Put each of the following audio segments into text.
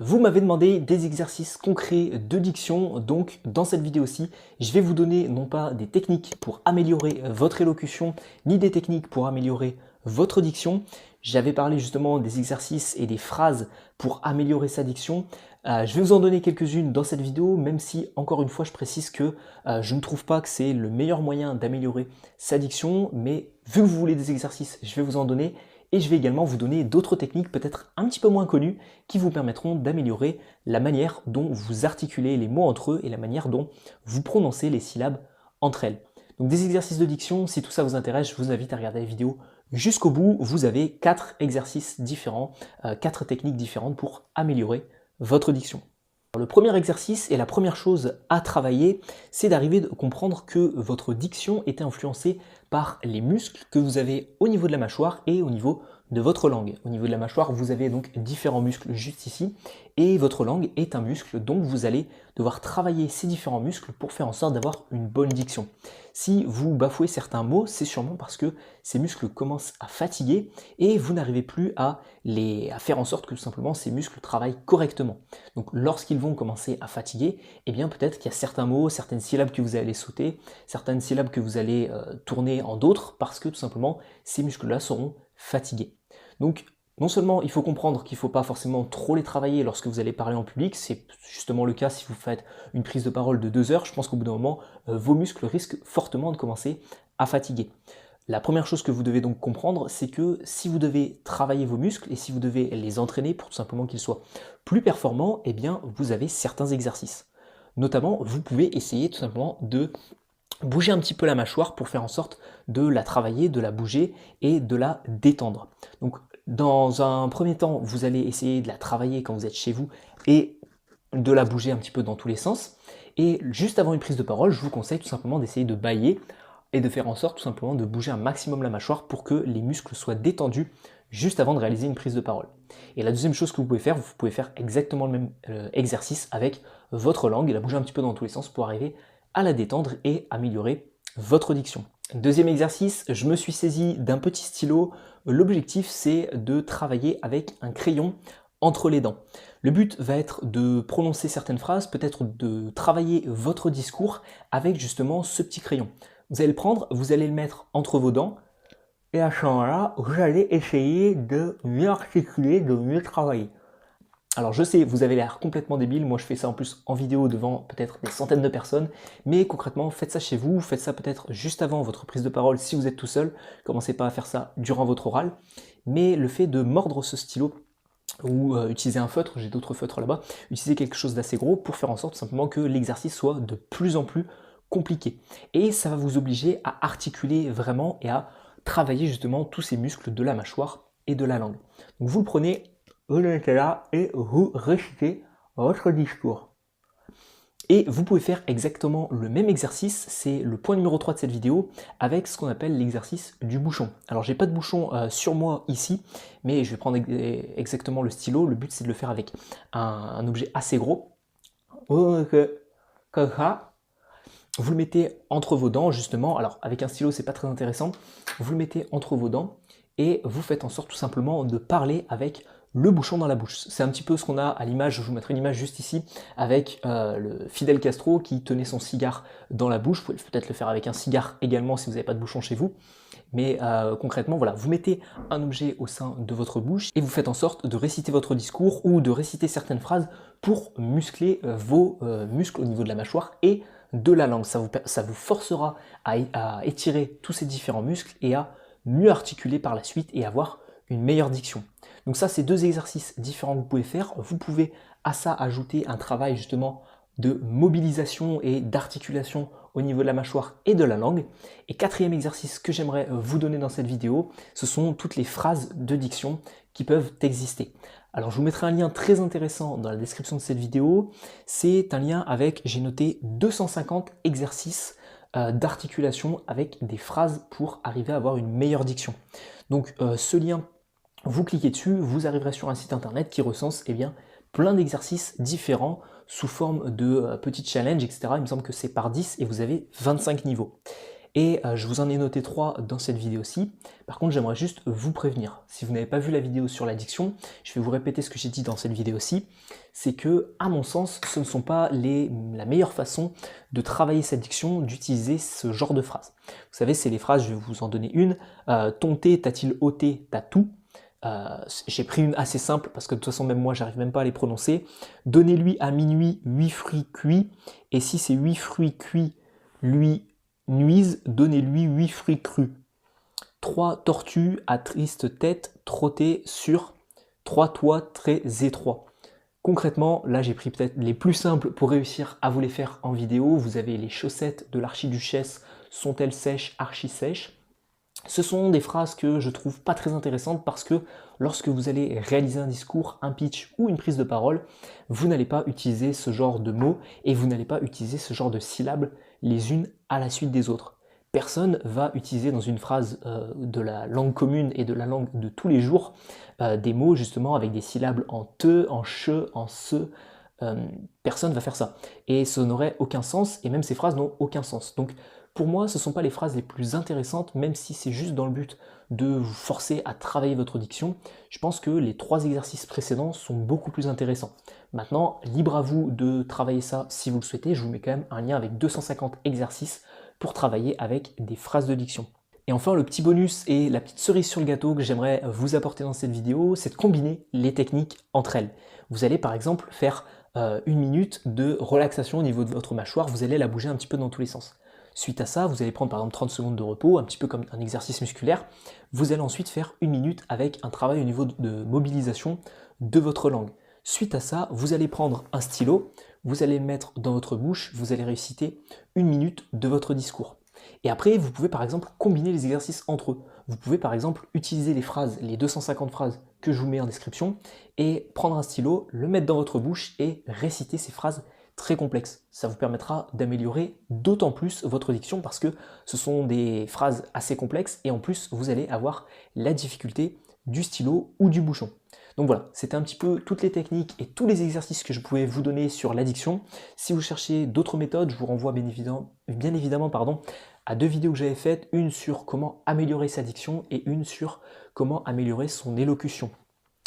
Vous m'avez demandé des exercices concrets de diction, donc dans cette vidéo-ci, je vais vous donner non pas des techniques pour améliorer votre élocution, ni des techniques pour améliorer votre diction. J'avais parlé justement des exercices et des phrases pour améliorer sa diction. Je vais vous en donner quelques-unes dans cette vidéo, même si, encore une fois, je précise que je ne trouve pas que c'est le meilleur moyen d'améliorer sa diction, mais vu que vous voulez des exercices, je vais vous en donner. Et je vais également vous donner d'autres techniques peut-être un petit peu moins connues qui vous permettront d'améliorer la manière dont vous articulez les mots entre eux et la manière dont vous prononcez les syllabes entre elles. Donc des exercices de diction, si tout ça vous intéresse, je vous invite à regarder la vidéo jusqu'au bout. Vous avez 4 exercices différents, 4 techniques différentes pour améliorer votre diction. Le premier exercice et la première chose à travailler, c'est d'arriver à comprendre que votre diction est influencée par les muscles que vous avez au niveau de la mâchoire et au niveau de votre langue. Au niveau de la mâchoire, vous avez donc différents muscles juste ici et votre langue est un muscle, donc vous allez devoir travailler ces différents muscles pour faire en sorte d'avoir une bonne diction. Si vous bafouez certains mots, c'est sûrement parce que ces muscles commencent à fatiguer et vous n'arrivez plus à faire en sorte que tout simplement ces muscles travaillent correctement. Donc lorsqu'ils vont commencer à fatiguer, eh bien peut-être qu'il y a certains mots, certaines syllabes que vous allez sauter, certaines syllabes que vous allez tourner en d'autres parce que tout simplement ces muscles-là seront fatigués. Donc non seulement il faut comprendre qu'il ne faut pas forcément trop les travailler lorsque vous allez parler en public, c'est justement le cas si vous faites une prise de parole de 2 heures, je pense qu'au bout d'un moment, vos muscles risquent fortement de commencer à fatiguer. La première chose que vous devez donc comprendre, c'est que si vous devez travailler vos muscles et si vous devez les entraîner pour tout simplement qu'ils soient plus performants, eh bien vous avez certains exercices. Notamment, vous pouvez essayer tout simplement de bouger un petit peu la mâchoire pour faire en sorte de la travailler, de la bouger et de la détendre. Donc dans un premier temps, vous allez essayer de la travailler quand vous êtes chez vous et de la bouger un petit peu dans tous les sens. Et juste avant une prise de parole, je vous conseille tout simplement d'essayer de bâiller et de faire en sorte tout simplement de bouger un maximum la mâchoire pour que les muscles soient détendus juste avant de réaliser une prise de parole. Et la deuxième chose que vous pouvez faire exactement le même exercice avec votre langue et la bouger un petit peu dans tous les sens pour arriver à la détendre et améliorer votre diction. Deuxième exercice, je me suis saisi d'un petit stylo. L'objectif, c'est de travailler avec un crayon entre les dents. Le but va être de prononcer certaines phrases, peut-être de travailler votre discours avec justement ce petit crayon. Vous allez le prendre, vous allez le mettre entre vos dents, et à ce moment-là, vous allez essayer de mieux articuler, de mieux travailler. Alors je sais, vous avez l'air complètement débile, moi je fais ça en plus en vidéo devant peut-être des centaines de personnes, mais concrètement faites ça chez vous, faites ça peut-être juste avant votre prise de parole si vous êtes tout seul, commencez pas à faire ça durant votre oral, mais le fait de mordre ce stylo ou utiliser un feutre, j'ai d'autres feutres là-bas, utiliser quelque chose d'assez gros pour faire en sorte simplement que l'exercice soit de plus en plus compliqué. Et ça va vous obliger à articuler vraiment et à travailler justement tous ces muscles de la mâchoire et de la langue. Donc vous le prenez, vous le mettez là et vous récitez votre discours. Et vous pouvez faire exactement le même exercice, c'est le point numéro 3 de cette vidéo, avec ce qu'on appelle l'exercice du bouchon. Alors j'ai pas de bouchon sur moi ici, mais je vais prendre exactement le stylo, le but c'est de le faire avec un objet assez gros. Comme ça, vous le mettez entre vos dents justement, alors avec un stylo c'est pas très intéressant, vous le mettez entre vos dents et vous faites en sorte tout simplement de parler avec le bouchon dans la bouche. C'est un petit peu ce qu'on a à l'image, je vous mettrai une image juste ici, avec le Fidel Castro qui tenait son cigare dans la bouche. Vous pouvez peut-être le faire avec un cigare également si vous n'avez pas de bouchon chez vous. Mais concrètement, voilà, vous mettez un objet au sein de votre bouche et vous faites en sorte de réciter votre discours ou de réciter certaines phrases pour muscler vos muscles au niveau de la mâchoire et de la langue. Ça vous forcera à étirer tous ces différents muscles et à mieux articuler par la suite et avoir une meilleure diction. Donc ça, c'est 2 exercices différents que vous pouvez faire. Vous pouvez à ça ajouter un travail justement de mobilisation et d'articulation au niveau de la mâchoire et de la langue. Et 4e exercice que j'aimerais vous donner dans cette vidéo, ce sont toutes les phrases de diction qui peuvent exister. Alors je vous mettrai un lien très intéressant dans la description de cette vidéo. C'est un lien avec, j'ai noté 250 exercices d'articulation avec des phrases pour arriver à avoir une meilleure diction. Donc ce lien, vous cliquez dessus, vous arriverez sur un site internet qui recense plein d'exercices différents sous forme de petits challenges, etc. Il me semble que c'est par 10 et vous avez 25 niveaux. et je vous en ai noté 3 dans cette vidéo-ci. Par contre, j'aimerais juste vous prévenir. Si vous n'avez pas vu la vidéo sur l'addiction, je vais vous répéter ce que j'ai dit dans cette vidéo-ci. C'est que, à mon sens, ce ne sont pas la meilleure façon de travailler cette diction, d'utiliser ce genre de phrases. Vous savez, c'est les phrases, je vais vous en donner une. Ton thé t'a-t-il ôté ta toux? J'ai pris une assez simple parce que de toute façon même moi j'arrive même pas à les prononcer. Donnez-lui à minuit 8 fruits cuits, et si ces 8 fruits cuits lui nuisent, donnez-lui 8 fruits crus. 3 tortues à triste tête trottaient sur 3 toits très étroits. Concrètement, là j'ai pris peut-être les plus simples pour réussir à vous les faire en vidéo. Vous avez les chaussettes de l'archiduchesse, sont-elles sèches, archi sèches? Ce sont des phrases que je trouve pas très intéressantes parce que lorsque vous allez réaliser un discours, un pitch ou une prise de parole, vous n'allez pas utiliser ce genre de mots et vous n'allez pas utiliser ce genre de syllabes les unes à la suite des autres. Personne va utiliser dans une phrase de la langue commune et de la langue de tous les jours des mots justement avec des syllabes en te, en che, en se. Personne va faire ça. Et ça n'aurait aucun sens, et même ces phrases n'ont aucun sens. Donc pour moi, ce ne sont pas les phrases les plus intéressantes, même si c'est juste dans le but de vous forcer à travailler votre diction. Je pense que les 3 exercices précédents sont beaucoup plus intéressants. Maintenant, libre à vous de travailler ça si vous le souhaitez. Je vous mets quand même un lien avec 250 exercices pour travailler avec des phrases de diction. Et enfin, le petit bonus et la petite cerise sur le gâteau que j'aimerais vous apporter dans cette vidéo, c'est de combiner les techniques entre elles. Vous allez par exemple faire 1 minute de relaxation au niveau de votre mâchoire, vous allez la bouger un petit peu dans tous les sens. Suite à ça, vous allez prendre par exemple 30 secondes de repos, un petit peu comme un exercice musculaire. Vous allez ensuite faire 1 minute avec un travail au niveau de mobilisation de votre langue. Suite à ça, vous allez prendre un stylo, vous allez le mettre dans votre bouche, vous allez réciter 1 minute de votre discours. Et après, vous pouvez par exemple combiner les exercices entre eux. Vous pouvez par exemple utiliser les phrases, les 250 phrases que je vous mets en description, et prendre un stylo, le mettre dans votre bouche et réciter ces phrases très complexes. Ça vous permettra d'améliorer d'autant plus votre diction parce que ce sont des phrases assez complexes et en plus vous allez avoir la difficulté du stylo ou du bouchon. Donc voilà, c'était un petit peu toutes les techniques et tous les exercices que je pouvais vous donner sur l'addiction. Si vous cherchez d'autres méthodes, je vous renvoie bien évidemment à 2 vidéos que j'avais faites, une sur comment améliorer sa diction et une sur comment améliorer son élocution.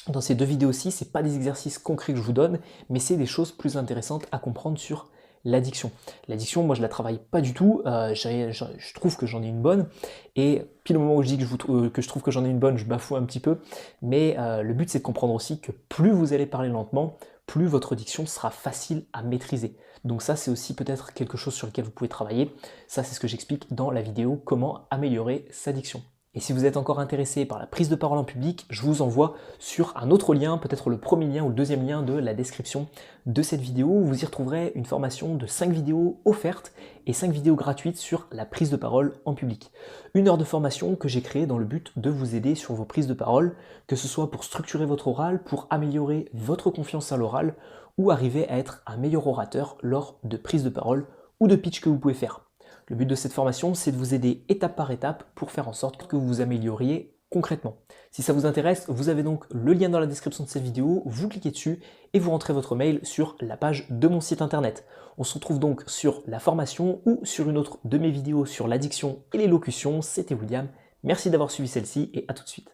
Dans ces 2 vidéos-ci, ce n'est pas des exercices concrets que je vous donne, mais c'est des choses plus intéressantes à comprendre sur l'addiction. L'addiction, moi je la travaille pas du tout, je trouve que j'en ai une bonne, et pile au moment où je dis que je trouve que j'en ai une bonne, je bafoue un petit peu, mais le but c'est de comprendre aussi que plus vous allez parler lentement, plus votre diction sera facile à maîtriser. Donc ça c'est aussi peut-être quelque chose sur lequel vous pouvez travailler, ça c'est ce que j'explique dans la vidéo comment améliorer sa diction. Et si vous êtes encore intéressé par la prise de parole en public, je vous envoie sur un autre lien, peut-être le premier lien ou le deuxième lien de la description de cette vidéo, où vous y retrouverez une formation de 5 vidéos offertes et 5 vidéos gratuites sur la prise de parole en public. 1 heure de formation que j'ai créée dans le but de vous aider sur vos prises de parole, que ce soit pour structurer votre oral, pour améliorer votre confiance à l'oral, ou arriver à être un meilleur orateur lors de prises de parole ou de pitch que vous pouvez faire. Le but de cette formation, c'est de vous aider étape par étape pour faire en sorte que vous vous amélioriez concrètement. Si ça vous intéresse, vous avez donc le lien dans la description de cette vidéo, vous cliquez dessus et vous rentrez votre mail sur la page de mon site internet. On se retrouve donc sur la formation ou sur une autre de mes vidéos sur l'addiction et l'élocution. C'était William, merci d'avoir suivi celle-ci et à tout de suite.